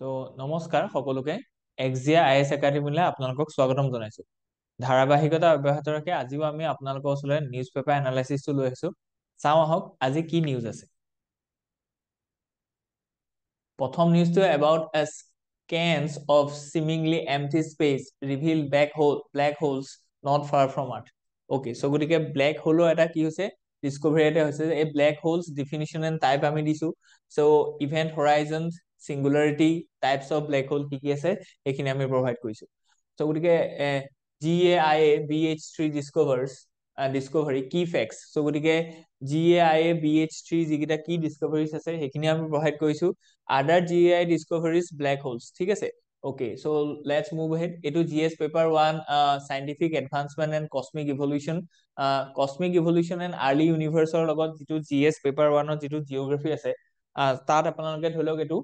তো নমস্কাৰ সকলোকে এক্সিয়া আইএছ একাডেমিলৈ আপোনালোকক স্বাগতম জনাইছো। ধাৰাবাহিকতা অব্যাহত ৰাখি আজিও আমি আপোনালোকৰ ওচৰলৈ নিউজ পেপাৰ এনালাইচিছটো লৈ আহিছো। চাওঁ আহক আজি কি নিউজ আছে। প্ৰথম নিউজটো about scans of seemingly empty space reveal black holes not far from Earth. Okay, so গতিকে ব্ল্যাক হোলৰ এটা কি হৈছে ডিসকভাৰী এটা হৈছে এই black holes definition and type আমি দিছো। So event horizon singularity types of black hole কি আছে এইখিনি আমি প্ৰভাইড কৰিছো। সো গতিকে GAIA BH3 ডিসকভাৰী কি ফেক্টস। সো গতিকে GAIA BH3 যিকিটা কি ডিসকভাৰীজ আছে সেইখিনি আমি প্ৰভাইড কৰিছো। other GAI discoveries black holes ঠিক আছে। okay so let's move ahead etu GS paper 1 scientific advancement and cosmic evolution and early universe or logot jitu GS paper 1 jitu geography ase tat apanaloke dholok etu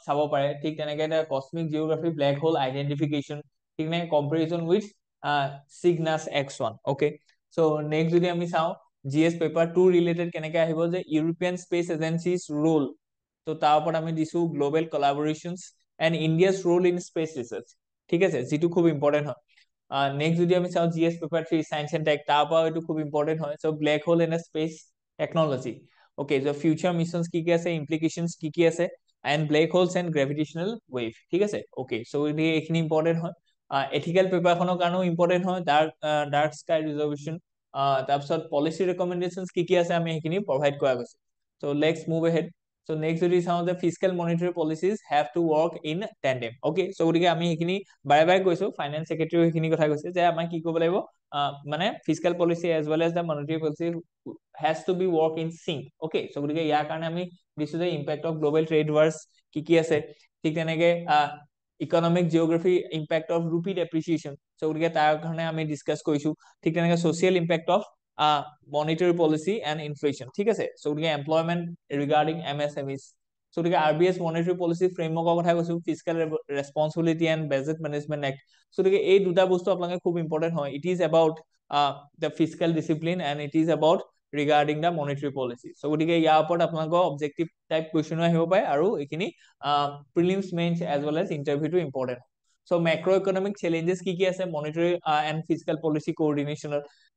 sabo pare thik teneke eta cosmic geography black hole identification thik ne comparison with Cygnus X1 okay so next jodi ami sao GS paper 2 related keneke ahibo je European Space Agency's role তো তাৰ ওপৰত আমি দিছো global collaborations and India's role in space research ঠিক আছে যেটো খুব important হয়। নেক্সট যদি আমি চাও GS paper 3 science and tech তাৰ পৰা এটো খুব ইম্পর্টেন্ট হয়। So black hole in space technology okay so future missions কি আছে ইমপ্লিকেশনস কি আছে and black holes and gravitational wave ঠিক আছে ওকে সো এইখিনি ইম্পৰ্টেন্ট হয়। এথিক্যাল পেপাৰখনৰ কাৰণেও ইম্পৰ্টেন্ট হয়। ডাৰ্ক স্কাই ৰিজৰ্ভেশন তাৰপিছত পলিসি ৰেকমেন্ডেশনস কি আছে আমি এইখিনি প্ৰভাইড কৰা গৈছে। So let's move ahead. So next যদি চাও যে fiscal monetary policies have to work in tandem okay so গতিকে আমি এইখিনি বাৰে বাৰে কৈছো ফাইনান্স সেক্ৰেটাৰী এইখিনি কথা কৈছে যে আমাক কি কৰিব লাগিব মানে fiscal policy as well as the monetary policy has to be work in sync okay so গতিকে ইয়াৰ কাৰণে আমি দিছো যে impact of global trade wars কি আছে ঠিক তেনেকে economic geography impact of rupee depreciation so গতিকে তাৰ কাৰণে আমি ডিসকাস কৰিছো। ঠিক তেনেকে social impact of monetary policy and inflation ঠিক আছে so গতিকে employment regarding MSMEs so গতিকে RBS monetary policy framework কথা কৈছো fiscal responsibility and budget management act so গতিকে এই দুটা বস্তু আপোনালোকে খুব ইম্পৰ্টেন্ট হয়। it is about the fiscal discipline and it is about regarding the monetary policy so গতিকে ইয়াৰ ওপৰত আপোনালোকৰ অবজেক্টিভ টাইপ কোৱেশ্চন আহিব পাৰে আৰু এইখিনি prelims mains as well as interview to important so macroeconomic challenges কি আছে monetary and fiscal policy coordination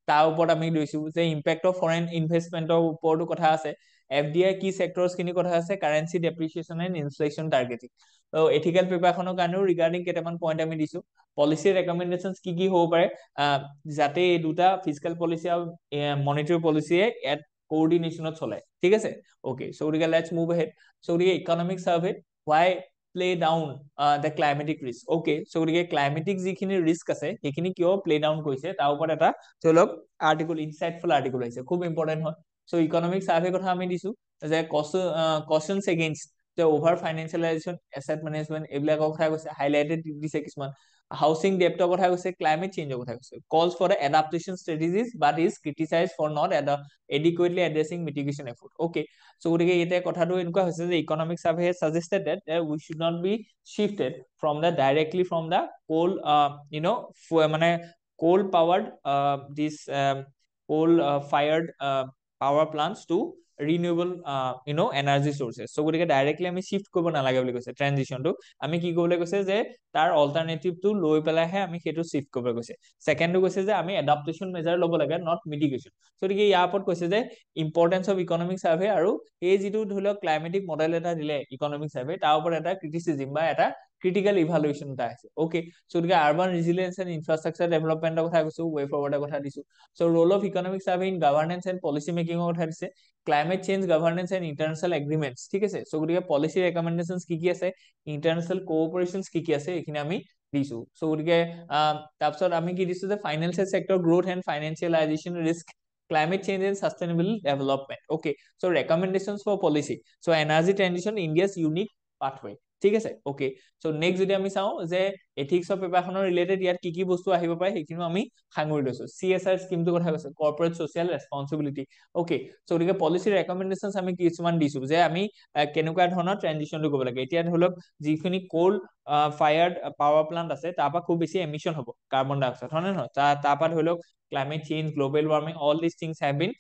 তাৰ ওপৰত আমি লৈছো যে ইম্প্যাক্ট অফ ফৰেন ইনভেষ্টমেন্টৰ ওপৰতো কথা আছে। FDI কি সেক্টৰস কিনি কথা আছে কাৰেন্সি ডেপ্ৰিসিয়েশন এন্ড ইনফ্লেশন টাৰ্গেটিং তো এথিক্যাল পেপাৰখনৰ কাৰণেও ৰিগাৰ্ডিং কেটামান পইণ্ট আমি দিছো। পলিসি ৰেকমেন্ডেশনস কি হ'ব পাৰে যাতে এই দুটা ফিস্কাল পলিসি আৰু মনিটাৰী পলিসিয়ে এট কোঅৰ্ডিনেশনত চলে ঠিক আছে ওকে সো গতিকে লেটস মুভ ahead সো গতিকে economic survey why play down the climatic risk okay so গতিকে ক্লাইমেটিক যিখিনি ৰিস্ক আছে সেইখিনি কিয় প্লে ডাউন কৰিছে তাৰ ওপৰত এটা চলক আৰ্টিকল ইনসাইটফুল আৰ্টিকল আছে খুব ইম্পৰ্টেন্ট হয়। সো ইকোনমিক সার্ভে কথা আমি দিছো যে cautions against the over financialization asset management এইবিলাক কথা কৈছে হাইলাইটেড দিছে কিছুমান হাউচিং ডেপ্টৰ কথা কৈছে ক্লাইমেট চেঞ্জৰ কথা কৈছে calls for the adaptation strategies but is criticized for not adequately addressing mitigation effort okay so গতিকে এটা কথাটো এনেকুৱা হৈছে যে economic survey suggested that we should not be shifted from the directly from the coal মানে coal powered this coal fired power plants to renewable energy sources so গতিকে directly আমি shift কৰিব নালাগে বুলি কৈছে ট্ৰানজিশনটো আমি কি কৰিবলৈ কৈছে যে তাৰ অল্টাৰনেটিভটো লৈ পেলাইহে আমি সেইটো শিফট কৰিব কৈছে। সেকেন্ডটো কৈছে যে আমি এডাপ্টেশন মেজাৰ ল'ব লাগে নট মিটিগেশন সো গতিকে ইয়াৰ ওপৰত কৈছে যে ইম্পৰ্টেন্স অফ ইকোনমিক সাৰ্ভে আৰু এই যেটো ধৰিলক ক্লাইমেটিক মডেল এটা দিলে ইকোনমিক সাৰ্ভে তাৰ ওপৰত এটা ক্ৰিটিসিজম বা এটা ক্ৰিটিক্যাল ইভালুয়েশন এটা আছে ওকে সো গতিকে আৰবান ৰেজিলিয়েন্স এন্ড ইনফ্ৰাস্ট্ৰাকচাৰ ডেভেলপমেন্টৰ কথা কৈছো ওয়ে ফৰৱাৰ্ডৰ কথা দিছো। So role of economic survey in governance and policy মেকিংৰ কথা দিছে climate change governance and international agreements ঠিক আছে সো গতিকে পলিসি রেকমেন্ডেশনস কি আছে ইন্টারন্যাশনাল কোঅপারেশনস কি আছে এইখিনি আমি দিছো। সো গতিকে তাৰপিছত আমি কি দিছো যে financial sector growth and financialization risk climate change and sustainable development okay so recommendations for policy so energy transition India's unique pathway ঠিক আছে okay so next যদি আমি চাও যে এথিক্সৰ পেপাৰখনৰ ৰিলেটেড ইয়াত কি কি বস্তু আহিব পাৰে সেইখিনিও আমি সাঙুৰি লৈছো। CSR স্কিমটোৰ কথা কৈছে, corporate social responsibility. Okay, so' গতিকে পলিচি ৰেকমেণ্ডেশ্যনছ আমি কিছুমান দিছো যে আমি কেনেকুৱা ধৰণৰ ট্ৰেনজিশ্যনটো কৰিব লাগে। এতিয়া ধৰি লওক যিখিনি কোল ফায়াৰ্ড পাৱাৰ প্লান্ট আছে তাৰ পৰা খুব বেছি এমিশ্যন হ'ব কাৰ্বন ডাই অক্সাইড, হয় নে নহয়? তাৰ পৰা ধৰি লওক climate change, global warming, all this things have been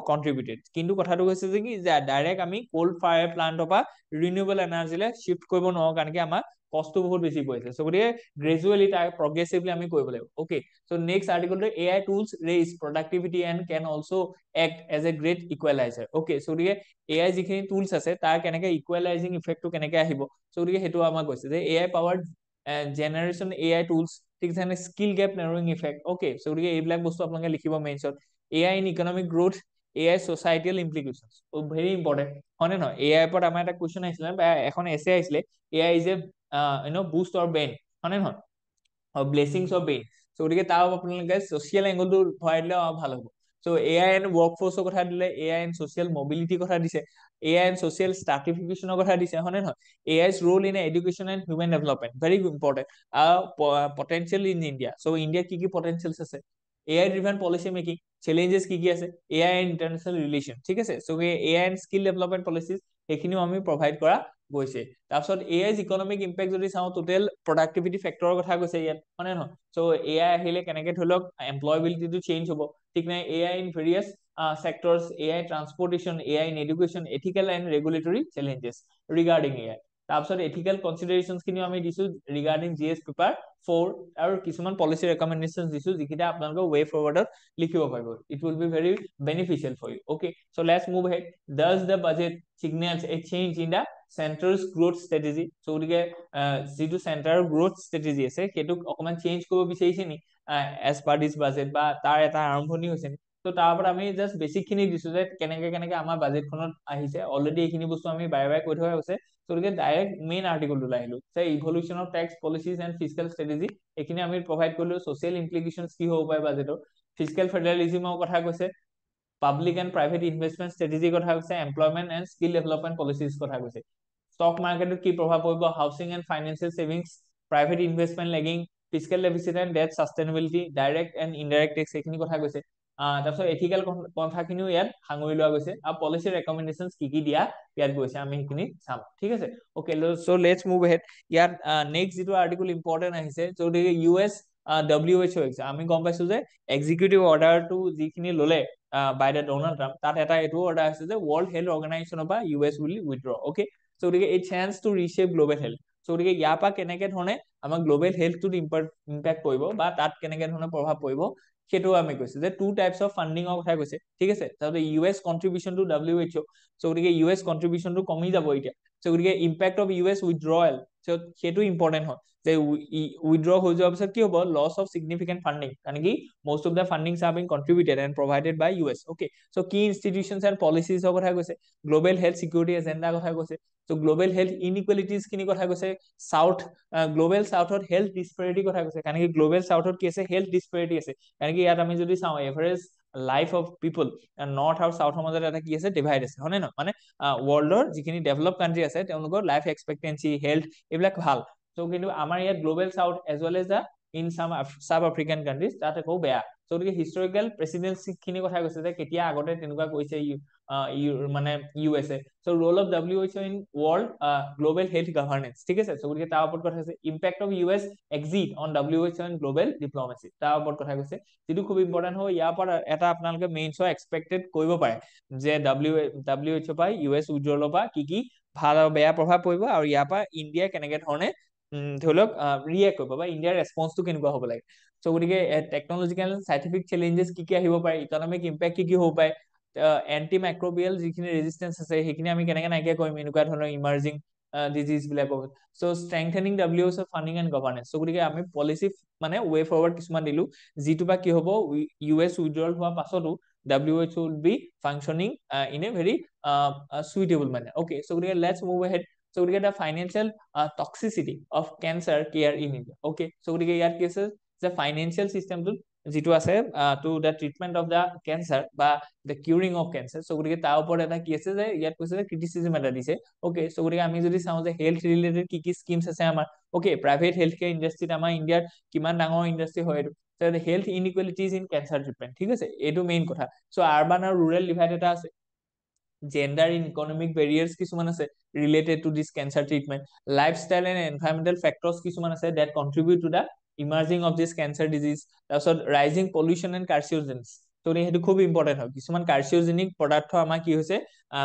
contributed. কিন্তু কথাটো হৈছে যে কি যে ডাইৰেক্ট আমি কোল ফায়াৰ প্লান্টৰ পৰা ৰিনিউৱেবল এনাৰ্জিলৈ শিফ্ট কৰিব নোৱাৰো, কাৰণ কি আমাৰ কষ্টটো বহুত বেছি পৰিছে। চ' গতিকে গ্ৰেজুৱেলি তাৰ প্ৰগ্ৰেছিভলি আমি কৰিব লাগিব। অ'কে, চ' নেক্সট আৰ্টিকলটো AI tools raise productivity and can also act as a great equalizer. Okay, so' গতিকে AI যিখিনি টুলছ আছে তাৰ কেনেকে ইকুৱেলাইজিং ইফেক্টটো কেনেকে আহিব, চ' গতিকে সেইটো আমাক কৈছে যে AI powered generation AI tools, ঠিক আছে, skill gap narrowing effect. Okay, so' গতিকে এইবিলাক বস্তু আপোনালোকে লিখিব মেইনছত। AI in economic growth, AI societal implications, very important, হয় নে নহয়? AI ওপৰত আমাৰ এটা কুৱেশ্যন আহিছিলে বা এখন এছে আহিছিলে, AI is a boost or bane, হয় নে নহয়? Blessings of Ben. চ' গতিকে তাৰ আপোনালোকে ছ'চিয়েল এংগলটো ভৰাই দিলে ভাল হ'ব। চ' AI এণ্ড ৱৰ্ক ফ'ৰ্চৰ কথা দিলে, AI এণ্ড ছ'চিয়েল মবিলিটিৰ কথা দিছে, AI এণ্ড ছ'চিয়েল ষ্ট্ৰাটিফিকেশ্যনৰ কথা দিছে, হয় নে নহয়? AI's role in education and human development, very important. Potential in India. So India কি কি potentials আছে? AI driven policy making, challenges কি কি আছে? AI and international relation, ঠিক আছে? So AI and skill development policies সেইখিনিও আমি প্ৰভাইড কৰা গৈছে। তাৰপিছত AI's ইকনমিক ইম্পেক্ট যদি চাওঁ, টোটেল প্ৰডাক্টিভিটি ফেক্টৰৰ কথা কৈছে ইয়াত, হয় নে নহয়? চ' AI আহিলে কেনেকে ধৰি লওক এমপ্লয়বিলিটিটো চেঞ্জ হ'ব, ঠিক নাই? AI in various sectors, AI transportation, AI in education, ethical and regulatory challenges regarding AI. তাৰপিছত এথিকেল কনচিডাৰেশ্যনছ খিনিও আমি দিছো ৰিগাৰ্ডিং GS পেপাৰ 4, আৰু কিছুমান পলিচি ৰেকমেণ্ডেশ্যনছ দিছো যিকেইটা আপোনালোকে ৱে ফৰৱাৰ্ডত লিখিব পাৰিব। It will be very beneficial for you. Okay, so' let's move ahead. Does the budget signals a change in the center's growth strategy? So' গতিকে যিটো চেণ্টাৰৰ গ্ৰোথ ষ্ট্ৰেটেজি আছে সেইটোক অকণমান চেঞ্জ কৰিব বিচাৰিছে নি এজ পাৰ দিছ বাজেট, বা তাৰ এটা আৰম্ভণি হৈছে নি? ত' তাৰ ওপৰত আমি জাষ্ট বেছিক খিনি দিছো যে কেনেকে কেনেকে আমাৰ বাজেটখনত আহিছে। অলৰেডি এইখিনি বস্তু আমি বাৰে বাৰে কৈ থকা হৈছে। চ' গতিকে ডাইৰেক্ট মেইন আৰ্টিকলটোলৈ আহিলো যে evolution of tax policies and fiscal strategy, এইখিনি আমি প্ৰভাইড কৰিলো। ছ'চিয়েল ইমপ্লিকেশ্যনছ কি হ'ব পাৰে বাজেটৰ, ফিস্কেল ফেডাৰেলিজিমৰ কথা কৈছে, পাব্লিক এণ্ড প্ৰাইভেট ইনভেষ্টমেণ্ট ষ্ট্ৰেটেজিৰ কথা কৈছে, employment and skill development policies কথা কৈছে, ষ্টক মাৰ্কেটত কি প্ৰভাৱ পৰিব, housing and financial savings, private investment lagging, fiscal deficit and debt sustainability, direct and indirect tax, এইখিনি কথা কৈছে। তাৰপিছত এথিকেল কথাখিনিও ইয়াত সাঙুৰি লোৱা গৈছে, আৰু পলিচি ৰেকমেণ্ডেশ্যনছ কি কি দিয়া ইয়াত গৈছে, আমি সেইখিনি চাম, ঠিক আছে? Okay, so' let's move head. ইয়াত নেক্সট যিটো আৰ্টিকল ইম্পৰ্টেণ্ট আহিছে, যদি US WHO আমি গম পাইছো যে এক্সিকিউটিভ অৰ্ডাৰটো যিখিনি ল'লে বাই দ্য ডনাল্ড ট্ৰাম্প, তাত এটা এইটো অৰ্ডাৰ আছে যে ৱৰ্ল্ড হেল্থ অৰ্গেনাইজেশ্যনৰ পৰা US will withdraw. Okay, so' গতিকে এই চান্স টু ৰিশ্বেপ গ্ল'বেল হেল্থ। চ' গতিকে ইয়াৰ পৰা কেনেকে ধৰণে আমাৰ গ্ল'বেল হেল্থটোত ইম্পেক্ট কৰিব বা তাত কেনেকে ধৰণে প্ৰভাৱ পৰিব সেইটো আমি কৈছো যে 2 টাইপছ অফ ফাণ্ডিঙৰ কথা কৈছে, ঠিক আছে? তাৰপিছত US কন্ট্ৰিবিউশ্যন টু WHO। চ' গতিকে US কন্ট্ৰিবিউশ্যনটো কমি যাব এতিয়া। চ' গতিকে ইম্পেক্ট অফ US উইথড্ৰয়েল, সেইটো ইম্পৰ্টেণ্ট হয় যে উইথড্ৰ হৈ যোৱাৰ পিছত কি হ'ব, লছ অফ চিগনিফিকেণ্ট ফাণ্ডিং, কাৰণ কি most of the fundings are being contributed and provided by US. Okay, so key institutions and policies of কথা কৈছে, global health security agenda কথা কৈছে, so global health inequalities খিনি কথা কৈছে, south global southত health disparity কথা কৈছে, কাৰণ কি global southত কি আছে, health disparity আছে, কাৰণ কি ইয়াত আমি যদি চাওঁ average life of people north আৰু চাউথৰ মাজত এটা কি আছে, ডিভাইড আছে, হয় নে নহয়? মানে ৱৰ্ল্ডৰ যিখিনি ডেভেলপ কাণ্ট্ৰি আছে তেওঁলোকৰ লাইফ এক্সপেক্টেঞ্চি, হেল্থ এইবিলাক ভাল। চ' কিন্তু আমাৰ ইয়াত global south as well as the in sub African countries তাত আকৌ বেয়া। চ' গতিকে হিষ্টৰিকেল প্ৰেচিডেঞ্চি খিনি কথা কৈছে যে কেতিয়া আগতে তেনেকুৱা কৰিছে মানে USA। So' role of WHO in world global health governance, ঠিক আছে? চ' গতিকে তাৰ ওপৰত কথা কৈছে, impact of US exit on WHO and global diplomacy, তাৰ ওপৰত কথা কৈছে, যিটো খুব ইম্পৰ্টেণ্ট হয়। ইয়াৰ পৰা এটা আপোনালোকে মেইনছৰ এক্সপেক্টেড কৰিব পাৰে যে WHO পৰা US উইথড্ৰলৰ পৰা কি কি ভাল আৰু বেয়া প্ৰভাৱ পৰিব, আৰু ইয়াৰ পৰা ইণ্ডিয়াই কেনেকে ধৰণে ধৰি লওক ৰিয়েক্ট কৰিব বা ইণ্ডিয়াৰ ৰেছপন্সটো কেনেকুৱা হ'ব লাগে। চ' গতিকে টেকনলজিকেল চাইণ্টিফিক চেলেঞ্জেছ কি কি আহিব পাৰে, ইকনমিক ইম্পেক্ট কি কি হ'ব পাৰে, এণ্টি মাইক্ৰবিয়েল যিখিনি ৰেজিষ্টেঞ্চ আছে সেইখিনি আমি কেনেকে নাইকিয়া কৰিম এনেকুৱা ধৰণৰ ইমাৰ্জিং ডিজিজ বিলাকৰ। So' strengthening WHO funding and governance. So' গতিকে আমি পলিচি মানে ৱে ফৰৱাৰ্ড কিছুমান দিলো, যিটো বা কি হ'ব, US উইথড্ৰল হোৱাৰ পাছতো WHO will be functioning in a very suitable manner. Okay, so let's move ahead. So we get the financial toxicity of cancer care in India. Okay, so we get ইয়াত কি আছে যে financial চিষ্টেমটোত যিটো আছে to the treatment of the cancer বা the curing of cancer. চ' গতিকে তাৰ ওপৰত এটা কি আছে যে ইয়াত কৈছে যে ক্ৰিটিচিজম এটা দিছে। অ'কে, চ' গতিকে আমি যদি চাওঁ যে হেল্থ ৰিলেটেড কি কি স্কিমছ আছে আমাৰ, অ'কে, প্ৰাইভেট হেল্থ কেয়াৰ ইণ্ডাষ্ট্ৰীত আমাৰ ইণ্ডিয়াত কিমান ডাঙৰ ইণ্ডাষ্ট্ৰী হয় এইটো, health inequalities in cancer treatment, ঠিক আছে, এইটো মেইন কথা। চ' আৰবান আৰু ৰুৰেল ডিভাইড এটা আছে, জেণ্ডাৰ ইন ইকনমিক বেৰিয়াৰ্ছ কিছুমান আছে related to this cancer treatment, lifestyle and environmental factors কিছুমান আছে that contribute to the emerging of this cancer disease, তাৰপিছত ৰাইজিং পলিউশ্যন এণ্ড কাৰ্চিঅজেনছ। ত' সেইটো খুব ইম্পৰ্টেণ্ট হয়, কিছুমান কাৰ্চিঅজেনিক পদাৰ্থ আমাৰ কি হৈছে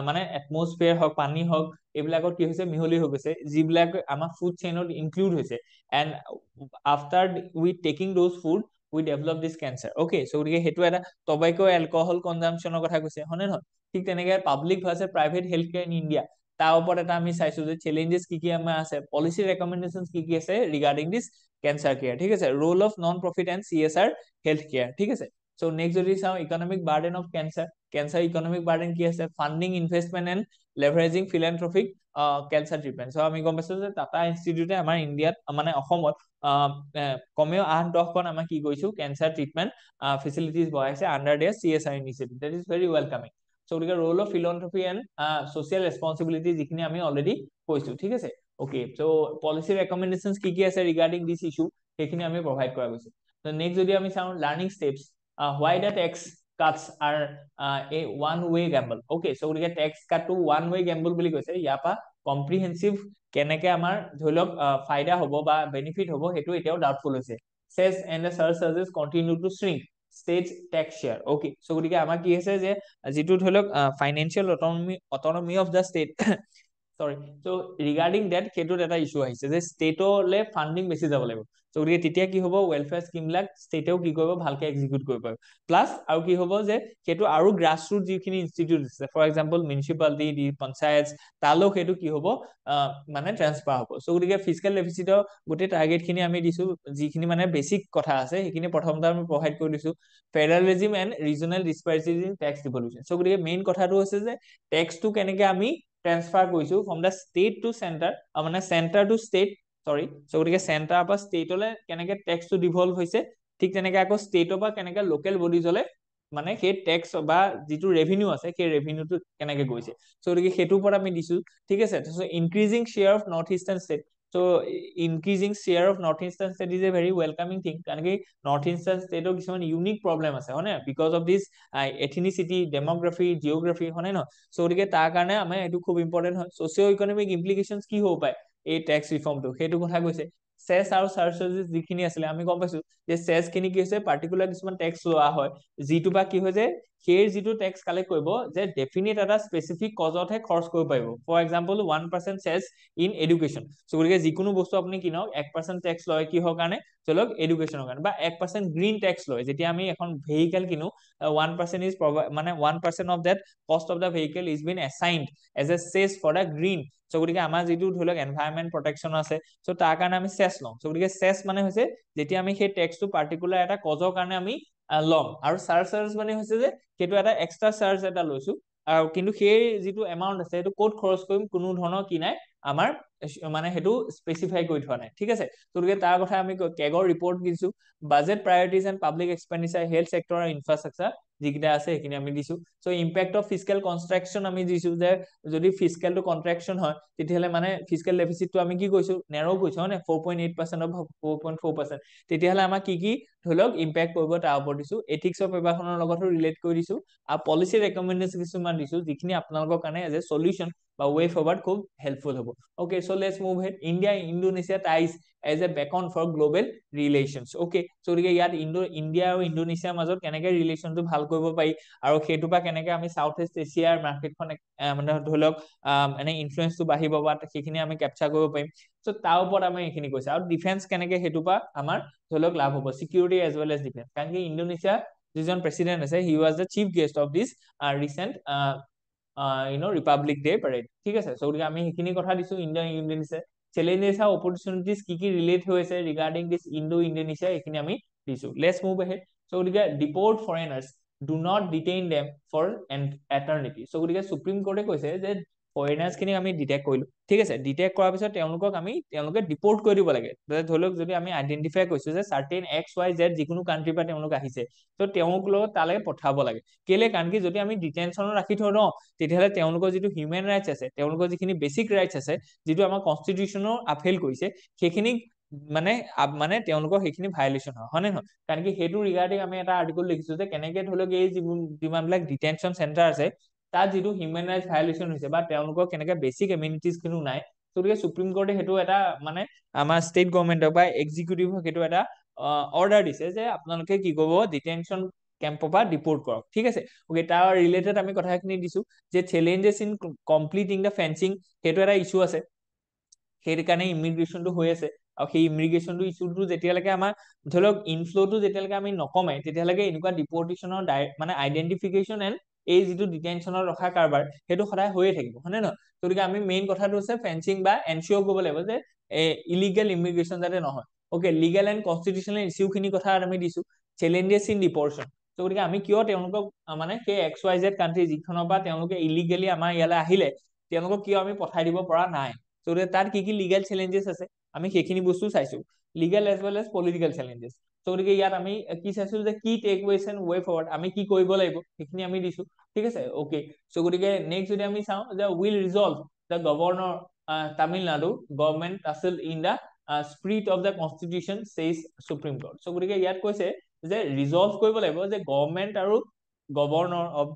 মানে এটমস্ফিয়াৰ হওক, পানী হওক, এইবিলাকত কি হৈছে মিহলি হৈ গৈছে, যিবিলাক আমাৰ ফুড চেইনত ইনক্লুড হৈছে, and after we taking those food we develop this cancer. Okay, so' গতিকে সেইটো এটা টবেকো এলকহল কনজাম্পশ্যনৰ কথা কৈছে, হয়নে নহয়? ঠিক তেনেকে public versus private health care in India, তাৰ ওপৰত এটা আমি চাইছো যে চেলেঞ্জেছ কি কি আমাৰ আছে, পলিচি ৰেকমেণ্ডেশ্যন কি কি আছে ৰিগাৰ্ডিং দিছ কেঞ্চাৰ কেয়াৰ, ঠিক আছে, role of non profit and CSR health care, ঠিক আছে। চ' নেক্সট যদি চাওঁ economic burden of cancer economic burden কি আছে, funding investment and leveraging philanthropic cancer treatment. So' আমি গম পাইছো যে টাটা ইনষ্টিটিউটে আমাৰ ইণ্ডিয়াত মানে অসমত কমেও 8-10খন আমাৰ কি কৰিছো কেঞ্চাৰ ট্ৰিটমেণ্ট ফেচিলিটিজ বহাইছে under their CSR initiative, that is very welcoming. So' গতিকে role of philanthropy and social responsibility যিখিনি আমি অলৰেডি কৈছো, ঠিক আছে। অ'কে, চ' পলিচি ৰেকমেণ্ডেশ্যন কি কি আছে ৰিগাৰ্ডিং দিছ ইছ্যু সেইখিনি আমি প্ৰভাইড কৰা গৈছে। নেক্সট যদি আমি চাওঁ learning steps, why the tax cuts are a one way gamble. Okay, so গতিকে tax cut to one way gamble বুলি কৈছে, ইয়াৰ পৰা কম্প্ৰিহেনচিভ কেনেকে আমাৰ ধৰি লওক ফাইদা হ'ব বা বেনিফিট হ'ব সেইটো এতিয়াও ডাউটফুল হৈছে। cess and the surcharges continue to shrink state tax share. Okay, so গতিকে আমাৰ কি হৈছে যে যিটো ধৰি লওক financial অটনমি of the state sorry, so' regarding date সেইটোত এটা ইছ্যু আহিছে যে ষ্টেটলে ফাণ্ডিং বেছি যাব লাগিব। চ' গতিকে তেতিয়া কি হ'ব, ৱেলফেয়াৰ স্কিমবিলাক ষ্টেটেও কি কৰিব ভালকে এক্সিকিউট কৰিব পাৰিব, প্লাছ আৰু কি হ'ব যে সেইটো আৰু গ্ৰাছ ৰুট যিখিনি ইনষ্টিটিউট আছে, ফৰ এক্সাম্পল মিউনিচিপালিটি, পঞ্চায়ত, তালৈও সেইটো কি হ'ব মানে ট্ৰেন্সফাৰ হ'ব। চ' গতিকে ফিজিকেল ডেফিচিটৰ গোটেই টাৰ্গেটখিনি আমি দিছো, যিখিনি মানে বেছিক কথা আছে সেইখিনি প্ৰথমতে আমি প্ৰভাইড কৰি দিছো, federalism and regional disparities in tax devolution. So' গতিকে মেইন কথাটো হৈছে যে টেক্সটো কেনেকে আমি ট্ৰেন্সফাৰ কৰিছো from the state to centre, মানে centre to state, sorry, so' গতিকে চেণ্টাৰৰ পৰা ষ্টেটলৈ কেনেকে টেক্সটো ডিভল্ভ হৈছে, ঠিক তেনেকে আকৌ ষ্টেটৰ পৰা কেনেকে লোকেল বডিজলে মানে সেই টেক্স বা যিটো ৰেভিনিউ আছে সেই ৰেভিনিউটো কেনেকে গৈছে, চ' গতিকে সেইটোৰ ওপৰত আমি দিছো, ঠিক আছে। So' increasing share of north eastern state, so' increasing share of north eastern state is a very welcoming thing, কাৰণ কি নৰ্থ ইষ্টাৰ্ণ ষ্টেটৰ কিছুমান ইউনিক প্ৰব্লেম আছে, হয় নে, বিকজ অফ দিছ এথিনিচিটি, ডেমোগ্ৰাফি, জিঅ'গ্ৰাফি, হয় নে নহয়। চ' গতিকে তাৰ কাৰণে আমাৰ এইটো খুব ইম্পৰ্টেণ্ট হয়। ছ'চিঅ' ইকনমিক ইমপ্লিকেশ্যনছ কি হ'ব পাৰে এই টেক্স ৰিফৰ্মটো, সেইটো কথা কৈছে। চেছ আৰু চাৰ্চাৰ্জেছ যিখিনি আছিলে আমি গম পাইছো যে চেছ খিনি কি হৈছে পাৰ্টিকুলাৰ কিছুমান টেক্স লোৱা হয়, যিটো বা কি হয় যে সেই যিটো টেক্স কালেক্ট কৰিব যে ডেফিনিট এটা স্পেচিফিক কজতহে খৰচ কৰিব পাৰিব। For example 1% cess in education, so' গতিকে যিকোনো বস্তু আপুনি কিনক 1% টেক্স লয় কিহৰ কাৰণে, চলক এডুকেশ্যনৰ কাৰণে, বা 1% গ্ৰীণ টেক্স লয়, যেতিয়া আমি এখন ভেহিকেল কিনো 1% ইজ মানে 1% of that cost of the vehicle is been assigned as a cess for the green. So' গতিকে আমাৰ যিটো ধৰি লওক এনভাইৰনমেণ্ট প্ৰটেকশ্যন আছে, চ' তাৰ কাৰণে আমি চেছ লওঁ। চ' গতিকে চেছ মানে হৈছে যেতিয়া আমি সেই টেক্সটো পাৰ্টিকুলাৰ এটা কজৰ কাৰণে আমি ল'ম, আৰু চাৰ্জ মানে হৈছে যে সেইটো এটা এক্সট্ৰা চাৰ্জ এটা লৈছো, আৰু কিন্তু সেই যিটো এমাউণ্ট আছে সেইটো ক'ত খৰচ কৰিম কোনো ধৰণৰ কি নাই আমাৰ মানে সেইটো স্পেচিফাই কৰি থোৱা নাই, ঠিক আছে। গতিকে তাৰ কথা আমি কেগৰ ৰিপৰ্ট দিছো, budget priorities and public expenditure, health sector আৰু ইনফ্ৰাষ্ট্ৰাকচাৰ যিকেইটা আছে সেইখিনি আমি দিছো। So' impact of physical construction আমি দিছো যে যদি ফিজিকেলটো কন্ট্ৰেকশ্যন হয় তেতিয়াহ'লে মানে ফিজিকেল ডেফিচিটটো আমি কি কৈছো নেৰ' কৈছো, হয় নে, 4.8% অফ 4.4%, তেতিয়াহ'লে আমাৰ কি কি ধৰি লওক ইম্পেক্ট কৰিব তাৰ ওপৰত দিছো। এথিক্স অফ প্ৰভাষণৰ লগতো ৰিলেট কৰি দিছো, আৰু পলিচি ৰেকমেণ্ডেশ্যন কিছুমান দিছো যিখিনি আপোনালোকৰ কাৰণে এজ এ সলিউশ্যন বা ৱে ফৰৱাৰ্ড খুব হেল্পফুল হ'ব। Okay, so' let's move head. India Indonesia ties as a beacon for global relations. Okay, so' গতিকে ইয়াত ইণ্ডিয়া আৰু ইণ্ডোনেছিয়াৰ মাজত কেনেকে ৰিলেশ্যনটো ভাল কৰিব পাৰি, আৰু সেইটোৰ পৰা কেনেকে আমি সাউথ ইষ্ট এছিয়াৰ মাৰ্কেটখন মানে ধৰি লওক এনে ইনফ্লুৱেঞ্চটো বাঢ়িব বা সেইখিনি আমি কেপচাৰ কৰিব পাৰিম। চ' তাৰ ওপৰত আমি এইখিনি কৈছে, আৰু ডিফেন্স কেনেকে সেইটোৰ পৰা আমাৰ ধৰি লওক লাভ হ'ব, security as well as defence, কাৰণ কি ইণ্ডোনেছিয়া যিজন প্ৰেচিডেণ্ট আছে he was the chief guest of this recent Republic Day parade, ঠিক আছে। চ' গতিকে আমি সেইখিনি কথা দিছো ইণ্ডিয়া ইণ্ডোনেছিয়া, চেলেঞ্জেছ আৰু অপৰচুনিটিজ কি কি ৰিলেট হৈ আছে ৰিগাৰ্ডিং দিছ ইণ্ডো ইণ্ডোনেছিয়া এইখিনি আমি দিছো। Let's move ahead. চ' গতিকে deport foreigners, do not detain them for eternity. So' গতিকে সুপ্ৰিম কোৰ্টে কৈছে যে ফৰেনাৰ্ছ খিনিক আমি ডিটেক্ট কৰিলো, ঠিক আছে। ডিটেক্ট কৰাৰ পিছত তেওঁলোকে ডিপৰ্ট কৰি দিব লাগে। ধৰি লওক যদি আমি আইডেন্টিফাই কৰিছো যে চাৰ্টেইন XYZ যিকোনো কাণ্ট্ৰিৰ পৰা তেওঁলোক আহিছে, তো তেওঁলোকক তালৈ পঠাব লাগে। কেলে? কাৰণ কি যদি আমি ডিটেনশ্যনত ৰাখি থওঁ ন, তেতিয়াহ'লে তেওঁলোকৰ যিটো হিউমেন ৰাইটছ আছে, তেওঁলোকৰ যিখিনি বেচিক ৰাইটছ আছে, যিটো আমাৰ কনষ্টিটিউশ্যনৰ আপহেল কৰিছে, সেইখিনিক মানে তেওঁলোকৰ সেইখিনি ভাইলেশ্যন হয় নে নহয়? কাৰণ কি সেইটো ৰিগাৰ্ডিং আমি এটা আৰ্টিকল লিখিছো যে কেনেকে ধৰি লওক এই যিমানবিলাক ডিটেনশ্যন চেণ্টাৰ আছে তাত যিটো হিউমেন ৰাইটছ ভাইলেশ্যন হৈছে বা তেওঁলোকৰ কেনেকে বেচিক এমিনিটিজ খিনিও নাই। গতিকে সুপ্ৰিম কোৰ্টে সেইটো এটা মানে আমাৰ ষ্টেট গভৰ্ণমেণ্টক বা এক্সিকিউটিভক সেইটো এটা অৰ্ডাৰ দিছে যে আপোনালোকে কি কৰিব, ডিটেনশ্যন কেম্পৰ পৰা ডিপৰ্ট কৰক, ঠিক আছে। ওকে, তাৰ ৰিলেটেড আমি কথাখিনি দিছো যে challenges in completing the fencing, সেইটো এটা ইছ্যু আছে, সেইটো কাৰণে ইমিগ্ৰেশ্যনটো হৈ আছে। আৰু সেই ইমিগ্ৰেশ্যনটো ইছ্যুটো যেতিয়ালৈকে আমাৰ ধৰি লওক ইনফ্ল'টো যেতিয়ালৈকে আমি নকমাই, তেতিয়ালৈকে এনেকুৱা ডিপৰ্টেশ্যনৰ মানে আইডেন্টিফিকেশ্যন এণ্ড এই যিটো ডিটেনশ্যনত ৰখা কাৰবাৰ সেইটো সদায় হৈয়ে থাকিব, হয় নে নহয়? গতিকে আমি মেইন কথাটো হৈছে ফেন্সিং বা এনচিঅ'ৰ কৰিব লাগিব যে ইলিগেল ইমিগ্ৰেশ্যন যাতে নহয়। ওকে, লিগেল এণ্ড কনষ্টিটিউচনেল ইছ্যুখিনি কথা আমি দিছো, চেলেঞ্জেছ ইন ডিপৰ্চন। গতিকে আমি কিয় তেওঁলোকক মানে সেই XYZ কাণ্ট্ৰি যিখনৰ পৰা তেওঁলোকে ইলিগেলি আমাৰ ইয়ালৈ আহিলে, তেওঁলোকক কিয় আমি পঠাই দিব পৰা নাই, গতিকে তাত কি কি লিগেল চেলেঞ্জেছ আছে আমি সেইখিনি বস্তু চাইছো, legal as well as political challenges. গতিকে ইয়াত আমি কি চাইছো যে কি টেকৱেজ এণ্ড ৱে ফৰৱাৰ্ড, আমি কি কৰিব লাগিব সেইখিনি আমি দিছো, ঠিক আছে। ওকে, গতিকে নেক্সট যদি আমি চাওঁ যে will resolve the governor Tamil Nadu government tussle in the spirit of the constitution says supreme court. গতিকে ইয়াত কৈছে যে ৰিজল্ভ কৰিব লাগিব যে গভৰ্ণমেণ্ট আৰু গভৰ্ণৰ অফ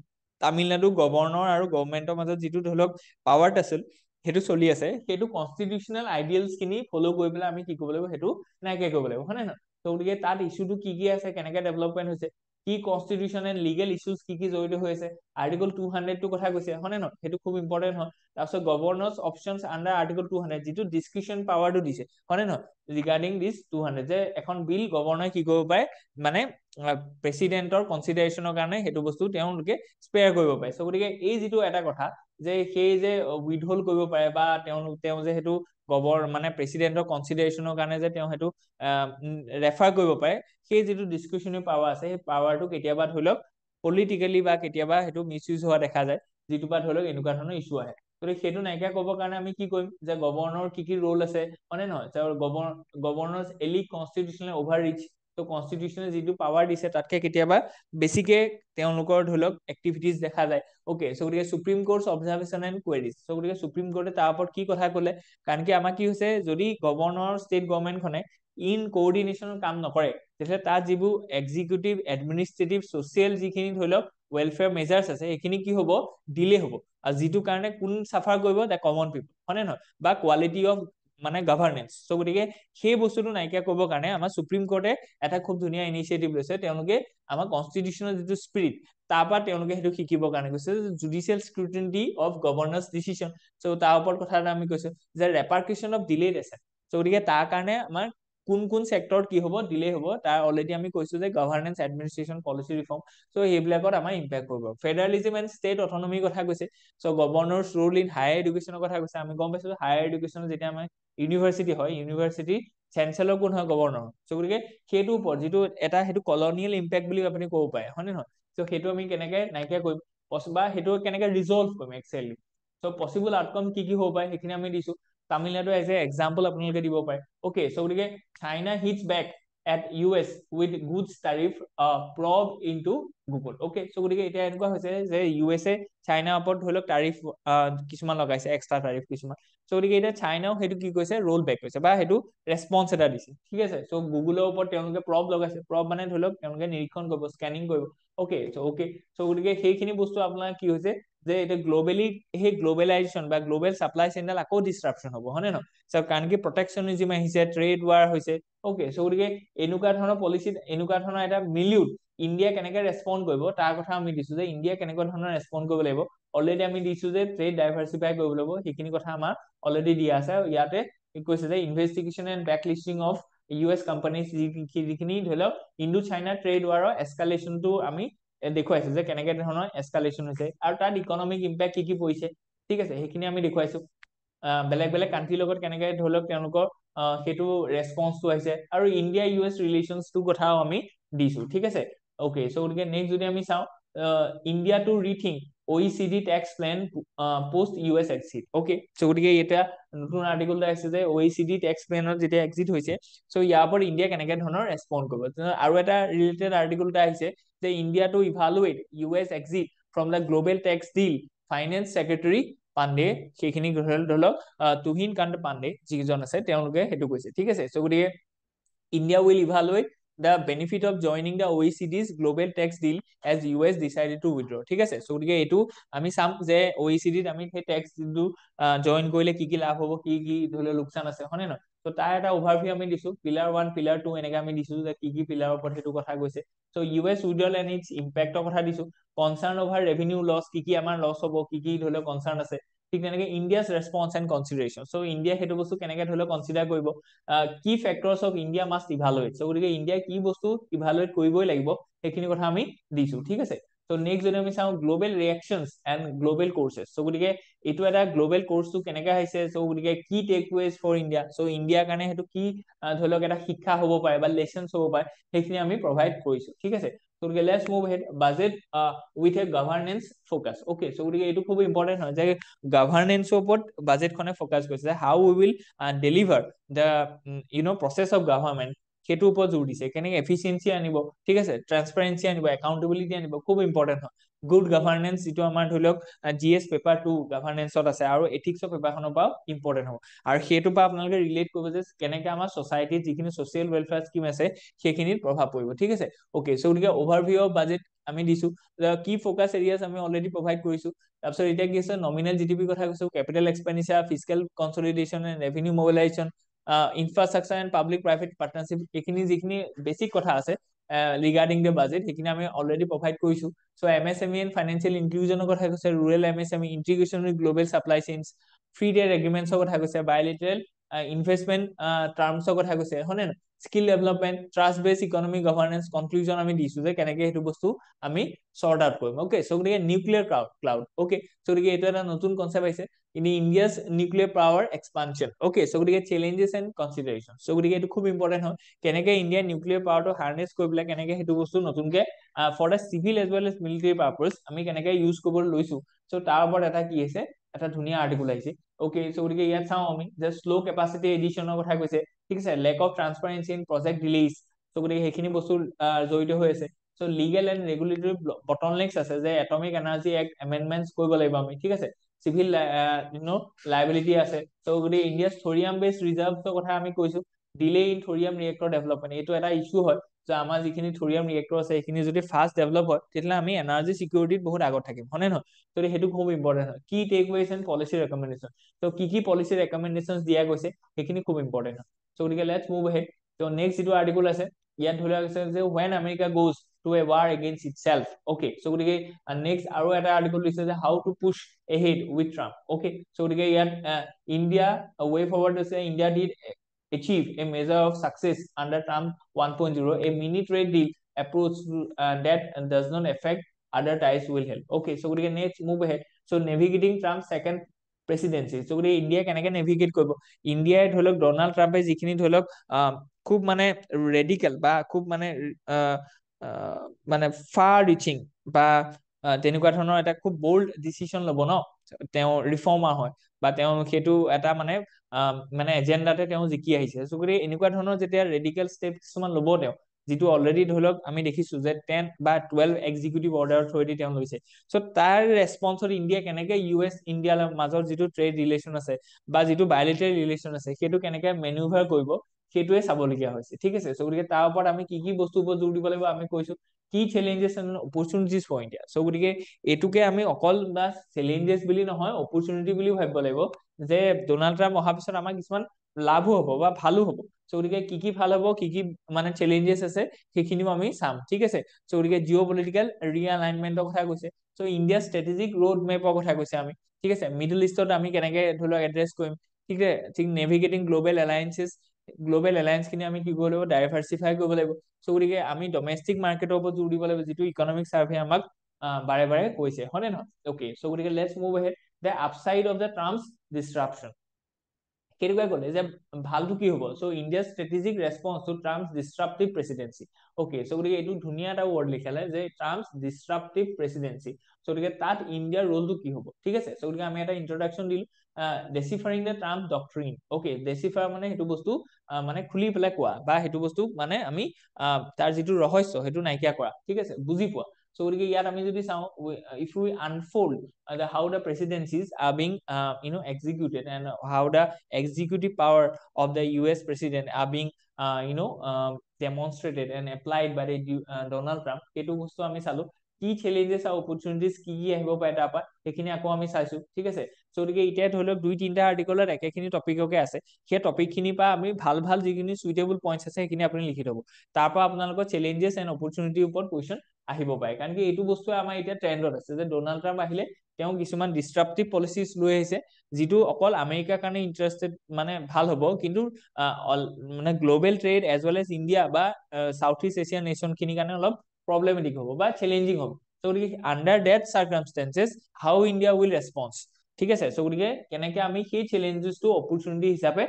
তামিলনাডু গভৰ্ণৰ আৰু গভৰ্ণমেণ্টৰ মাজত যিটো ধৰি লওক পাৱাৰ টাচেল সেইটো চলি আছে, সেইটো কনষ্টিটিউচনেল আইডিয়েলছ খিনি ফলো কৰি পেলাই আমি কি কৰিব লাগিব, সেইটো নাইকিয়া কৰিব লাগিব, হয় নে নহয়? গতিকে তাত ইছ্যুটো কি কি আছে, কেনেকে ডেভেলপমেণ্ট হৈছে, কি কনষ্টিটিউচন এণ্ড লিগেল ইছ্যুজ কি কি জড়িত হৈ আছে, আৰ্টিকল 200টো কথা কৈছে, হয় নে নহয়? সেইটো খুব ইম্পৰ্টেণ্ট হয়। তাৰপিছত গভৰ্ণৰ্ছ অপশ্যনছ আণ্ডাৰ আৰ্টিকল 200, যিটো ডিছক্ৰিপশ্যন পাৱাৰটো দিছে, হয় নে নহয়, ৰিগাৰ্ডিং দিছ 200, যে এখন বিল গভৰ্ণৰে কি কৰিব পাৰে, মানে প্ৰেচিডেণ্টৰ কনচিডাৰেশ্যনৰ কাৰণে সেইটো বস্তু তেওঁলোকে স্পেয়াৰ কৰিব পাৰে। গতিকে এই যিটো এটা কথা যে সেই যে উইথহল্ড কৰিব পাৰে বা তেওঁ যে সেইটো মানে প্ৰেচিডেণ্টৰ কনচিডাৰেশ্যনৰ কাৰণে যে তেওঁ সেইটো ৰেফাৰ কৰিব পাৰে, সেই যিটো ডিছক্ৰিপশ্যনেল পাৱাৰ আছে, সেই পাৱাৰটো কেতিয়াবা ধৰি লওক পলিটিকেলি বা কেতিয়াবা সেইটো মিছ ইউজ হোৱা দেখা যায়, যিটোৰ পৰা ধৰি লওক এনেকুৱা ধৰণৰ ইছ্যু আহে। গতিকে সেইটো নাইকিয়া কৰিবৰ কাৰণে আমি কি কৰিম, যে গভৰ্ণৰ কি কি ৰোল আছে, হয় নে নহয়, গভৰ্ণৰ্ছ এলি কনষ্টিটিউচনেল অভাৰ ৰিচ, তো কনষ্টিটিউচনে যিটো পাৱাৰ দিছে তাতকে কেতিয়াবা বেছিকে তেওঁলোকৰ ধৰি লওক এক্টিভিটিজ দেখা যায়। ওকে, গতিকে supreme courts observation and queries, গতিকে সুপ্ৰিম কোৰ্টে তাৰ ওপৰত কি কথা ক'লে, কাৰণ কি আমাৰ কি হৈছে, যদি গভৰ্ণৰ ষ্টেট গভৰ্ণমেণ্টখনে ইন কোঅৰ্ডিনেশ্যনৰ কাম নকৰে, তেতিয়াহ'লে তাত যিবোৰ এক্সিকিউটিভ এডমিনিষ্ট্ৰেটিভ ছ'চিয়েল যিখিনি ধৰি লওক ৱেলফেয়াৰ মেজাৰ্ছ আছে, সেইখিনি কি হ'ব, ডিলে হ'ব। আৰু যিটো কাৰণে কোন চাফাৰ কৰিব, দ্য কমন পিপল, হয় নে নহয়, বা কোৱালিটি অফ মানে গভাৰ্নেন্স। গতিকে সেই বস্তুটো নাইকিয়া কৰিবৰ কাৰণে আমাৰ সুপ্ৰিম কোৰ্টে এটা খুব ধুনীয়া ইনিচিয়েটিভ লৈছে, তেওঁলোকে আমাৰ কনষ্টিটিউচনৰ যিটো স্পিৰিট তাৰ পৰা তেওঁলোকে সেইটো শিকিবৰ কাৰণে কৈছে, জুডিচিয়েল স্ক্ৰুটিনি অফ গভৰ্ণাৰ্ছ ডিচিশ্যন। তাৰ ওপৰত কথা এটা আমি কৈছো যে ৰেপাৰ্কেশ্যন অফ ডিলেড আছে। গতিকে তাৰ কাৰণে আমাৰ কোন কোন চেক্টৰত কি হ'ব, ডিলে হ'ব, তাৰ অলৰেডি আমি কৈছো যে গভাৰ্নেন্স এডমিনিষ্ট্ৰেশ্যন পলিচি ৰিফৰ্ম, সেইবিলাকত আমাৰ ইম্পেক্ট কৰিব। ফেডাৰেলিজম এণ্ড ষ্টেট অটনমিৰ কথা কৈছে, গভৰ্ণৰ্ছ ৰোল ইন হায়াৰ এডুকেশ্যনৰ কথা কৈছে। আমি গম পাইছো হায়াৰ এডুকেশ্যনত যেতিয়া আমাৰ ইউনিভাৰ্চিটি হয়, ইউনিভাৰ্চিটি চেঞ্চেলৰ কোন হয়, গভৰ্ণৰ। গতিকে সেইটোৰ ওপৰত যিটো এটা সেইটো কলনিয়েল ইম্পেক্ট বুলি আপুনি ক'ব পাৰে, হয় নে নহয়? সেইটো আমি কেনেকে নাইকিয়া কৰিম বা সেইটো কেনেকে ৰিজল্ভ কৰিম একচুৱেলি। পচিবল আউটকাম কি কি হ'ব পাৰে সেইখিনি আমি দিছো। তামিলনাডু এজ এ এক্সাম্পল আপোনালোকে দিব পাৰে। ওকে, গতিকে China hits back at US with goods tariff probe into Google. Okay, গতিকে এতিয়া এনেকুৱা হৈছে যে USA চাইনাৰ ওপৰত ধৰি লওক টাৰিফ কিছুমান লগাইছে, এক্সট্ৰা টাৰিফ কিছুমান। গতিকে এতিয়া চাইনাও সেইটো কি কৈছে, ৰোল বেক কৰিছে বা সেইটো ৰেছপন্স এটা দিছে, ঠিক আছে। গুগলৰ ওপৰত তেওঁলোকে প্ৰব লগাইছে, প্ৰব মানে ধৰি লওক তেওঁলোকে নিৰীক্ষণ কৰিব, স্কেনিং কৰিব। ওকে, গতিকে সেইখিনি বস্তু আপোনাৰ কি হৈছে যে এতিয়া গ্ল'বেলি সেই গ্ল'বেলাইজেশ্যন বা গ্ল'বেল ছাপ্লাই চেইনডাল আকৌ ডিছৰাপশ্যন হ'ব, হয় নে নহয়? কাৰণ কি প্ৰটেকশ্যনিজিম আহিছে, ট্ৰেড ৱাৰ হৈছে। ওকে, গতিকে এনেকুৱা ধৰণৰ পলিচিত এনেকুৱা ধৰণৰ এটা মিলিউড ইণ্ডিয়া কেনেকে ৰেছপণ্ড কৰিব তাৰ কথা আমি দিছো, যে ইণ্ডিয়া কেনেকুৱা ধৰণৰ ৰেছপণ্ড কৰিব লাগিব। অলৰেডি আমি দিছো যে ট্ৰেড ডাইভাৰ্চিফাই কৰিব লাগিব, সেইখিনি কথা আমাৰ অলৰেডি দিয়া আছে। ইয়াতে কৈছে যে investigation and back listing of US companies, যিখিনি ধৰি লওক ইণ্ডো চাইনা ট্ৰেড ৱাৰৰ এছকালেশ্যনটো আমি দেখুৱাইছো যে কেনেকে ধৰণৰ এছকালেশ্যন হৈছে আৰু তাত ইকনমিক ইম্পেক্ট কি কি পৰিছে, ঠিক আছে, সেইখিনি আমি দেখুৱাইছো। বেলেগ বেলেগ কাণ্ট্ৰিৰ লগত কেনেকে ধৰি লওক তেওঁলোকৰ সেইটো ৰেছপন্সটো আহিছে, আৰু ইণ্ডিয়া US ৰিলেশ্যনছটোৰ কথাও আমি দিছো, ঠিক আছে। ওকে, গতিকে নেক্সট যদি আমি চাওঁ India to rethink OECD tax plan post US exit. Okay, so গতিকে এটা নতুন আৰ্টিকল এটা আছে যে OECD tax plan যেতিয়া এক্সিট হৈছে, সো ইয়াৰ ওপৰত ইণ্ডিয়া কেনেকে ধৰণৰ ৰেসপন্ড কৰিব। আৰু এটা ৰিলেটেড আৰ্টিকল এটা আহিছে যে India to evaluate US exit from the global tax deal, finance secretary Pandey, সেইখিনি ধৰি লওক তুহিন কান্ত পাণ্ডে যিজন আছে তেওঁলোকে সেইটো কৈছে, ঠিক আছে। সো গতিকে India will evaluate the benefit of joining the OECD's global tax deal as US decided to withdraw, ঠিক আছে। সো গতিকে এইটো আমি চাম যে OECD ত আমি সেই টেক্স ডিলটো জয়েন কৰিলে কি কি লাভ হ'ব, কি কি ধৰি লওক লোকচান আছে, হয়নে নহয়। তো তাৰ এটা ওভাৰভিউ আমি দিছো, পিলাৰ 1 পিলাৰ 2 এনেকে আমি দিছো যে কি কি পিলাৰৰ ওপৰত সেইটো কথা কৈছে। So US withdrawal and its ইম্পেক্টৰ কথা দিছো, কনসাৰ্ন অভাৰ ৰেভিনিউ লছ, কি কি আমাৰ লছ হ'ব, কি কি ধৰি লওক কনসাৰ্ন আছে, ঠিক তেনেকে ইণ্ডিয়াছ ৰেসপন্স এণ্ড কনসিডাৰেশ্যন। সো ইণ্ডিয়া সেইটো বস্তু কেনেকে ধৰি লওক কনসিডাৰ কৰিব, কি factors of India must evaluate. So গতিকে ইণ্ডিয়া কি বস্তু ইভালুৱেট কৰিবই লাগিব সেইখিনি কথা আমি দিছো, ঠিক আছে। তো নেক্সট যদি আমি চাওঁ global reactions and global courses. So গতিকে এইটো এটা গ্লোবেল কোৰ্চটো কেনেকে আহিছে, সো গতিকে কি টেকৱেজ ফৰ ইণ্ডিয়া, সো ইণ্ডিয়াৰ কাৰণে সেইটো কি ধৰি লওক এটা শিক্ষা হ'ব পাৰে বা লেচনছ হ'ব পাৰে, সেইখিনি আমি প্ৰভাইড কৰিছো, ঠিক আছে। So let's move ahead. Budget with a governance focus. Okay, so এইটো খুব ইম্পৰ্টেন্ট হয় যে গভৰ্নেন্স ওপৰত বাজেট খনে ফোকাস কৰিছে, how we will deliver the process of government, সেইটোৰ ওপৰত জোৰ দিছে, কেনেকে এফিচিয়েন্সি আনিব, ঠিক আছে, ট্ৰান্সপাৰেন্সি আনিব, একাউন্টেবিলিটি আনিব, খুব ইম্পৰ্টেন্ট হয়। গুড গভৰ্নেন্স যিটো আমাৰ ধৰি লওক GS পেপাৰ 2 গভৰ্নেন্সত আছে আৰু এথিক্সৰ পেপাৰখনৰ পৰা ইম্পৰ্টেন্ট হ'ব। আৰু সেইটোৰ পৰা আপোনালোকে ৰিলেট কৰিব যে কেনেকে আমাৰ সোসাইটিত যিখিনি সোশ্যাল ওয়েলফেয়াৰ স্কিম আছে সেইখিনিত প্ৰভাৱ পৰিব, ঠিক আছে। ওকে, সো গতিকে ওভাৰভিউ অফ বাজেট আমি দিছো, কি ফোকাস এৰিয়াজ আমি অলৰেডি প্ৰভাইড কৰিছো। তাৰপিছত এতিয়া কি আছে, নমিনেল জিডিপি কথা কৈছো, capital expenditure, fiscal consolidation and revenue mobilisation, infrastructure and public private partnership, এইখিনি যিখিনি বেসিক কথা আছে ৰিগাৰ্ডিং দ্য বাজেট সেইখিনি আমি অলৰেডি প্ৰভাইড কৰিছো। সো MSME এণ্ড ফাইনেন্সিয়েল ইনক্লুজনৰ কথা কৈছে, rural MSME integration with global supply chains, free trade এগ্ৰিমেন্টছৰ কথা কৈছে, বায়লেটাৰেল ইনভেষ্টমেন্ট টাৰ্মছৰ কথা কৈছে, হয়নে নহয়, skill development, trust base economic governance, conclusion আমি দিছো যে কেনেকে সেইটো বস্তু আমি সৰ্ট আউট কৰিম। ওকে, সো গতিকে নিউক্লিয়াৰ ক্লাউড, ওকে, সো গতিকে এইটো এটা নতুন কনসেপ্ট আহিছে, in India's nuclear power expansion. Okay, so গতিকে চেলেঞ্জেছ এণ্ড কনসিডাৰেশ্যন, সো গতিকে এইটো খুব ইম্পৰ্টেন্ট হয়, কেনেকে ইণ্ডিয়া নিউক্লিয়াৰ পাৱাৰটো হাৰ্নেছ কৰি পেলাই কেনেকে সেইটো বস্তু নতুনকে for the civil as well as military purpose আমি কেনেকে ইউজ কৰিবলৈ লৈছো। সো তাৰ ওপৰত এটা কি আছে, এটা ধুনীয়া আৰ্টিকল আহিছে। ওকে, সো গতিকে ইয়াত চাওঁ আমি যে স্লো কেপাচিটি এডিশনৰ কথা কৈছে, ঠিক আছে, lack of transparency in project delays, so গতিকে সেইখিনি বস্তু জড়িত হৈ আছে। So legal and regulatory bottlenecks আছে যে এটমিক এনাৰ্জি এক্ট এমেণ্ডমেণ্টছ কৰিব লাগিব আমি, ঠিক আছে, চিভিল লাইবিলিটি আছে। সো গতিকে ইণ্ডিয়াছ থৰিয়াম বেছড ৰিজাৰ্ভছৰ কথা আমি কৈছো, delay in thorium reactor development, এইটো এটা ইস্যু হয় যে আমাৰ যিখিনি থৰিয়াম ৰিয়েক্টৰ আছে সেইখিনি যদি ফাষ্ট ডেভেলপ হয় তেতিয়াহ'লে আমি এনাৰ্জি সিকিউৰিটিত বহুত আগত থাকিম, হয়নে নহয়। তো সেইটো খুব ইম্পৰ্টেন্ট হয়। কি টেকৱেজ এণ্ড পলিচি ৰেকমেণ্ডেশ্যন, তো কি পলিচি ৰেকমেণ্ডেশ্যন দিয়া গৈছে সেইখিনি খুব ইম্পৰ্টেন্ট হয়। সো গতিকে লেটছ মুভ আহেড। তো নেক্সট যিটো আৰ্টিকল আছে ইয়াত ধৰি লোৱা হৈছে যে when America goes to a war against itself. Okay, so গতিকে নেক্সট আৰু এটা আৰ্টিকল দিছে যে how to push ahead with Trump. Okay, so গতিকে ইয়াত ইণ্ডিয়া way forward আছে, India did achieve a measure of success under Trump 1.0, a mini trade deal approach that does not affect other ties will help. Okay, so গতিকে next move ahead. So navigating Trump's second presidency, so গতিকে India কেনেকে navigate কৰিব, ইণ্ডিয়াই ধৰি লওক Donald ট্ৰাম্পে যিখিনি ধৰি লওক খুব মানে ৰেডিকেল বা খুব মানে মানে ফাৰ ৰিচিং বা তেনেকুৱা ধৰণৰ এটা খুব বল্ড ডিচিশন ল'ব ন, তেওঁ ৰিফৰ্মাৰ হয় বা তেওঁ সেইটো এটা মানে এজেণ্ডাতে তেওঁ জিকি আহিছে। সো গতিকে এনেকুৱা ধৰণৰ যেতিয়া ৰেডিকেল ষ্টেপ কিছুমান ল'ব তেওঁ, যিটো অলৰেডি ধৰি লওক আমি দেখিছো যে 10 বা 12 এক্সিকিউটিভ অৰ্ডাৰৰ থ্ৰুৱেদি তেওঁ লৈছে। সো তাৰ ৰেছপন্সত ইণ্ডিয়া কেনেকে US ইণ্ডিয়াৰ মাজৰ যিটো ট্ৰেড ৰিলেশ্যন আছে বা যিটো বায়লেটাৰেল ৰিলেশ্যন আছে সেইটো কেনেকে মেনুভাৰ কৰিব সেইটোৱে চাবলগীয়া হৈছে, ঠিক আছে। সো গতিকে তাৰ ওপৰত আমি কি বস্তুৰ ওপৰত জোৰ দিব লাগিব আমি কৈছো, কি challenges and opportunities for India. So গতিকে এইটোকে আমি অকল বা চেলেঞ্জেছ বুলি নহয় অপৰচুনিটি বুলি ভাবিব লাগিব যে ডনাল্ড ট্ৰাম্প অহাৰ পিছত আমাৰ কিছুমান লাভো হ'ব বা ভালো হ'ব। সো গতিকে কি ভাল হ'ব, কি মানে চেলেঞ্জেছ আছে সেইখিনিও আমি চাম, ঠিক আছে। সো গতিকে জিঅ' পলিটিকেল ৰিএলাইনমেণ্টৰ কথা কৈছে, সো ইণ্ডিয়া ষ্ট্ৰেটেজিক ৰোড মেপৰ কথা কৈছে আমি, ঠিক আছে, মিডল ইষ্টত আমি কেনেকে ধৰি লওক এড্ৰেছ কৰিম, ঠিক আছে, ঠিক নেভিগেটিং গ্লোবেল এলায়েন্সেছ, গ্লোবেল এলায়েন্স খিনি আমি কি কৰিব লাগিব, ডাইভাৰ্চিফাই কৰিব লাগিব। সো গতিকে আমি ডমেষ্টিক মাৰ্কেটৰ ওপৰত জোৰ দিব লাগিব যিটো ইকনমিক সাৰ্ভে আমাক বাৰে বাৰে কৈছে, হয়নে নহয়। ওকে, সো গতিকে let's move ahead the upside of the Trump's disruption. কেনেকুৱা ক'লে যে ভালটো কি হ'ব সো ইণ্ডিয়াৰ strategic response to Trump's disruptive presidency okay so গতিকে এইটো ধুনীয়া এটা ৱৰ্ড লিখালে যে ট্ৰাম্পছ ডিসৰাপটিভ প্ৰেসিডেন্সি সো গতিকে তাত ইণ্ডিয়াৰ ৰোলটো কি হ'ব ঠিক আছে সো গতিকে আমি এটা ইন্ট্ৰডাকশন দিলো ডেচিফাৰিং দ্য ট্ৰাম্প ডক্ট্ৰিন ওকে ডেচিফাৰ মানে সেইটো বস্তু মানে খুলি পেলাই কোৱা বা সেইটো বস্তু মানে আমি তাৰ যিটো ৰহস্য সেইটো নাইকিয়া কৰা ঠিক আছে বুজি পোৱা সো গতিকে ইয়াত আমি যদি চাওঁ if we unfold how the presidencies are being executed and how the executive power of the US president are being demonstrated and applied by the Donald Trump এইটো বস্তু আমি চালো কি চ্যালেঞ্জেস আৰু অপৰচুনিটিজ কি কি আহিব পাৰে তাৰ পৰা সেইখিনি আকৌ আমি চাইছো ঠিক আছে সো গতিকে এতিয়া ধৰি লওক দুই তিনিটা আৰ্টিকলত একেখিনি টপিককে আছে সেই টপিকখিনি পৰা আমি ভাল ভাল যিখিনি সুইটেবল পইণ্টছ আছে সেইখিনি আপুনি লিখি থব তাৰ পৰা আপোনালোকৰ চ্যালেঞ্জেস এণ্ড অপৰচুনিটিৰ ওপৰত কোৱেশ্চন আহিব পাৰে কাৰণ কি এইটো বস্তু আমাৰ এতিয়া ট্ৰেন্ডত আছে যে ডোনাল্ড ট্ৰাম্প আহিলে তেওঁ কিছুমান ডিসট্ৰাপটিভ পলিচিজ লৈ আহিছে যিটো অকল আমেৰিকাৰ কাৰণে ইন্টাৰেষ্টেড মানে ভাল হ'ব কিন্তু মানে global trade as well as India বা সাউথ ইষ্ট এছিয়ান নেশ্যন খিনিৰ কাৰণে অলপ প্ৰবলেমেটিক হ'ব বা চ্যালেঞ্জিং হ'ব সো গতিকে under that circumstances how India will response ঠিক আছে সো গতিকে কেনেকে আমি সেই চ্যালেঞ্জেছটো অপৰচুনিটি হিচাপে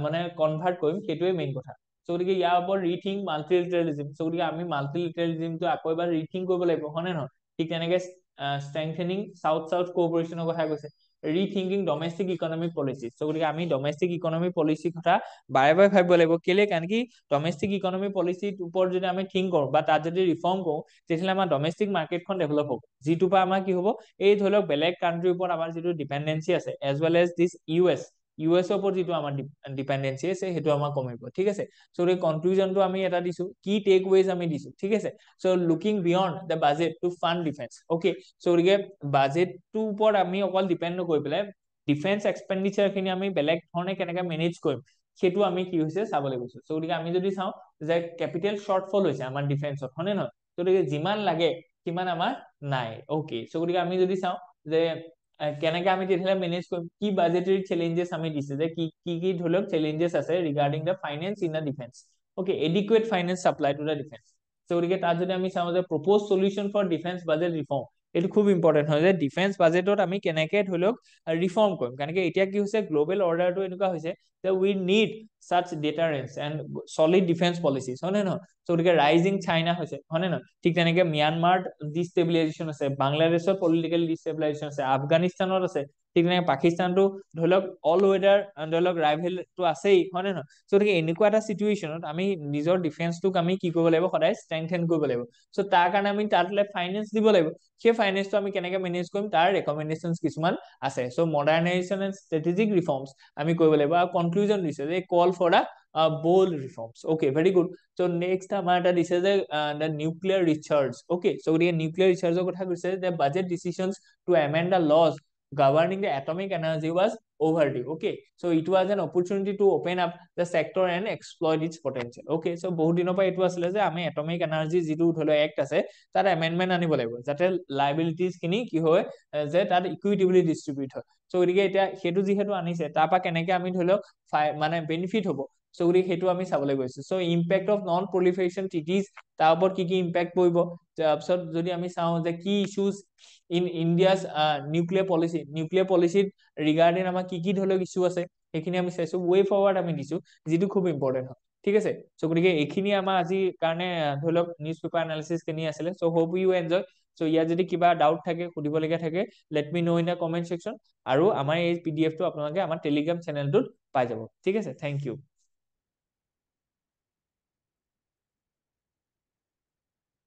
মানে কনভাৰ্ট কৰিম সেইটোৱে মেইন কথা সো গতিকে ইয়াৰ ওপৰত ৰিথিংক মাল্টিলেটাৰেলিজম সো গতিকে আমি মাল্টিলেটাৰেলিজমটো আকৌ এবাৰ ৰিথিংক কৰিব লাগিব হয়নে নহয় ঠিক তেনেকে strengthening south cooperation কথা কৈছে rethinking domestic economic policy so গতিকে আমি domestic economic policy কথা বাৰে বাৰে ভাবিব লাগিব কেলে কাৰণ কি domestic economic policy ওপৰত যদি আমি থিংক কৰো বা তাত যদি ৰিফৰ্ম কৰো তেতিয়াহ'লে আমাৰ domestic মাৰ্কেটখন ডেভেলপ হ'ব যিটো পৰা আমাৰ কি হ'ব এই ধৰি লওক বেলেগ কান্ট্ৰিৰ ওপৰত আমাৰ যিটো ডিপেন্ডেন্সি আছে as well as this US ওপৰত যিটো আমাৰ ডিপেন্ডেন্সি আছে সেইটো আমাৰ কমিব ঠিক আছে সো এই কনক্লুজনটো আমি এটা দিছো কি টেক ওয়েজ আমি দিছো ঠিক আছে so looking beyond the budget to fund defence okay so গতিকে বাজেটটোৰ ওপৰত আমি অকল ডিপেন্ড নকৰি পেলাই ডিফেন্স এক্সপেণ্ডিচাৰ খিনি আমি বেলেগ ধৰণে কেনেকৈ মেনেজ কৰিম সেইটো আমি কি হৈছে চাবলৈ গৈছো সো গতিকে আমি যদি চাওঁ যে কেপিটেল শৰ্টফল হৈছে আমাৰ ডিফেন্সত হয়নে নহয় গতিকে যিমান লাগে সিমান আমাৰ নাই ওকে সো গতিকে আমি যদি চাওঁ যে কেনেকৈ আমি তেতিয়াহ'লে মেনেজ কৰিম কি বাজেটাৰী চ্যালেঞ্জেস আমি দিছে যে কি কি ধৰি লওক চ্যালেঞ্জেস আছে regarding the finance in the defence okay adequate finance supply to the defence so গতিকে তাত যদি আমি চাওঁ যে propose solution for defence budget reform এইটো খুব ইম্পৰ্টেন্ট হয় যে ডিফেন্স বাজেটত আমি কেনেকৈ ধৰি লওক ৰিফৰ্ম কৰিম কাৰণ কি এতিয়া কি হৈছে গ্লোবেল অৰ্ডাৰটো এনেকুৱা হৈছে যে উই need such deterrence and solid defense policies হয় নহয় সো গতিকে ৰাইজিং চাইনা হৈছে হয় নহয় ঠিক তেনেকে ম্যানমাৰ ডিস্টেবিলাইজেশ্যন আছে বাংলাদেশত পলিটিকেল ডিস্টেবিলাইজেশ্যন আছে আফগানিস্তানত আছে ঠিক তেনেকে পাকিস্তানটো ধৰি লওক অল ৱেডাৰ ধৰি লওক ৰাইভেলটো আছেই হয় নহয় সো গতিকে এনেকুৱা এটা সিচুৱেশ্যনত আমি নিজৰ ডিফেন্সটোক আমি কি কৰিব লাগিব সদায় ষ্ট্ৰেংথেন কৰিব লাগিব সো তাৰ কাৰণে আমি তাতলে ফাইনেন্স দিব লাগিব সেই ফাইনেন্সটো আমি কেনেকৈ মেনেজ কৰিম তাৰ ৰেকমেণ্ডেশ্যনছ কিছুমান আছে so modernisation and strategic reforms আমি কৰিব লাগিব আৰু কনক্লুজন দিছে যে call for the bold reforms okay very good so next আমাৰ এটা দিছে যে the nuclear recharge okay so গতিকে nuclear recharge কথা কৈছে যে budget decisions to amend the laws governing the atomic energy was overdue okay so it was an opportunity to open up the sector and exploit its potential okay so বহুত দিনৰ পৰা এইটো আছিলে যে আমি এটমিক এনাৰ্জি যিটো ধৰি লওক এক্ট আছে তাত এমেন্ডমেন্ট আনিব লাগিব যাতে লাইবিলিটিজ খিনি কি হয় যে তাত ইকুইটেবলি ডিস্ট্ৰিবিউট হয় সো গতিকে এতিয়া সেইটো যিহেতু আনিছে তাৰ পৰা কেনেকৈ আমি ধৰি লওক মানে বেনিফিট হ'ব সো গতিকে সেইটো আমি চাবলৈ গৈছো so impact of non proliferation treaties তাৰ ওপৰত কি কি ইম্পেক্ট পৰিব তাৰপিছত যদি আমি চাওঁ যে কি ইস্যুজ ইন ইণ্ডিয়াজ নিউক্লিয়াৰ পলিচিত ৰিগাৰ্ডিং আমাৰ কি কি ধৰি লওক ইস্যু আছে সেইখিনি আমি চাইছো ৱে ফৰৱাৰ্ড আমি দিছো যিটো খুব ইম্পৰ্টেণ্ট হয় ঠিক আছে সো গতিকে এইখিনি আমাৰ আজিৰ কাৰণে ধৰি লওক নিউজ পেপাৰ এনালিচিছ খিনি আছিলে so hope you enjoy so ইয়াত যদি কিবা ডাউট থাকে সুধিবলগীয়া থাকে let me know in the comment section আৰু আমাৰ এই PDF টো আপোনালোকে আমাৰ টেলিগ্ৰাম চেনেলটোত পাই যাব ঠিক আছে থেংক ইউ